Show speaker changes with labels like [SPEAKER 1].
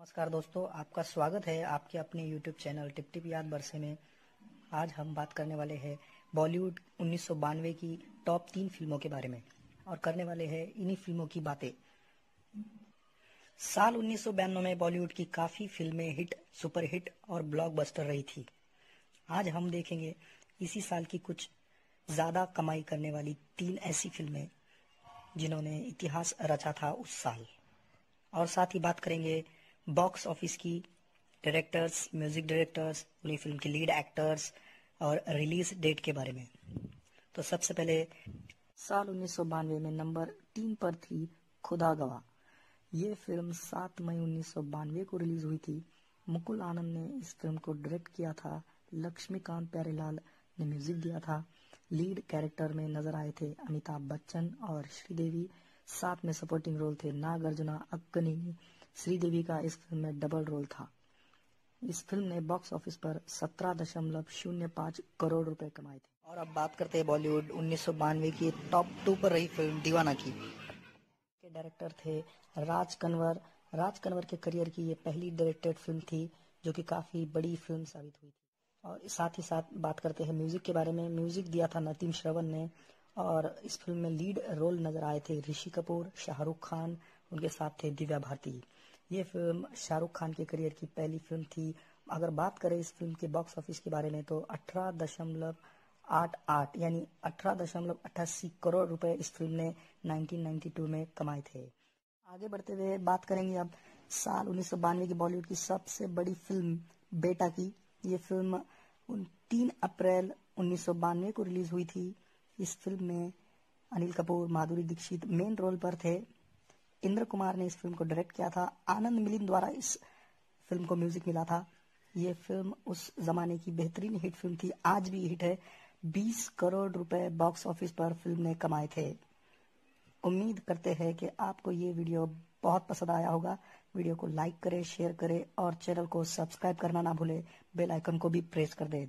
[SPEAKER 1] नमस्कार दोस्तों, आपका स्वागत है आपके अपने YouTube चैनल टिप टिप याद बरसे में। आज हम बात करने वाले हैं बॉलीवुड 1992 की टॉप 3 फिल्मों के बारे में और करने वाले हैं इन्हीं फिल्मों की बातें। साल 1992 में बॉलीवुड की काफ़ी फिल्में हिट, सुपर हिट और ब्लॉकबस्टर रही थी। आज हम देखेंगे इसी साल की कुछ ज़्यादा कमाई करने वाली 3 ऐसी फिल्में जिन्होंने इतिहास रचा था उस साल, और साथ ही बात करेंगे बॉक्स ऑफिस की, डायरेक्टर्स, म्यूजिक डायरेक्टर्स, पूरी फिल्म की लीड एक्टर्स और रिलीज डेट के बारे में। तो सबसे पहले साल 1992 में नंबर 3 पर थी खुदा गवाह। ये फिल्म 7 मई 1992 को रिलीज हुई थी। मुकुल आनंद ने इस फिल्म को डायरेक्ट किया था। लक्ष्मीकांत प्यारेलाल ने म्यूजिक दिया था। लीड कैरेक्टर में नजर आए थे अमिताभ बच्चन और श्रीदेवी। साथ में सपोर्टिंग रोल थे नागार्जुना, अक्किनेनी। श्रीदेवी का इस फिल्म में डबल रोल था। इस फिल्म ने बॉक्स ऑफिस पर 17.05 करोड़ रुपए कमाए थे। और अब बात करते हैं बॉलीवुड 1992 की टॉप 2 पर रही फिल्म दीवाना की। के डायरेक्टर थे राज कंवर। राज कंवर के करियर की ये पहली डायरेक्टेड फिल्म थी जो कि काफी बड़ी फिल्म साबित हुई थी। और साथ ही साथ बात करते हैं म्यूजिक के बारे में। म्यूजिक दिया था नतीम श्रवण ने और इस फिल्म में लीड रोल नजर आए थे ऋषि कपूर, शाहरुख खान, उनके साथ थे दिव्या भारती। ये फिल्म शाहरुख खान के करियर की पहली फिल्म थी। अगर बात करें इस फिल्म के बॉक्स ऑफिस के बारे में तो 18.88 यानी 18.88 करोड़ रुपए इस फिल्म ने 1992 में कमाए थे। आगे बढ़ते हुए बात करेंगे अब साल 1992 की बॉलीवुड की सबसे बड़ी फिल्म बेटा की। ये फिल्म 3 अप्रैल 1992 को रिलीज हुई थी। इस फिल्म में अनिल कपूर, माधुरी दीक्षित मेन रोल पर थे। इंद्र कुमार ने इस फिल्म को डायरेक्ट किया था। आनंद मिलिंद द्वारा इस फिल्म को म्यूजिक मिला था। ये फिल्म उस जमाने की बेहतरीन हिट फिल्म थी, आज भी हिट है। 20 करोड़ रुपए बॉक्स ऑफिस पर फिल्म ने कमाए थे। उम्मीद करते हैं कि आपको ये वीडियो बहुत पसंद आया होगा। वीडियो को लाइक करें, शेयर करें और चैनल को सब्सक्राइब करना ना भूलें। बेल आइकन को भी प्रेस कर दें।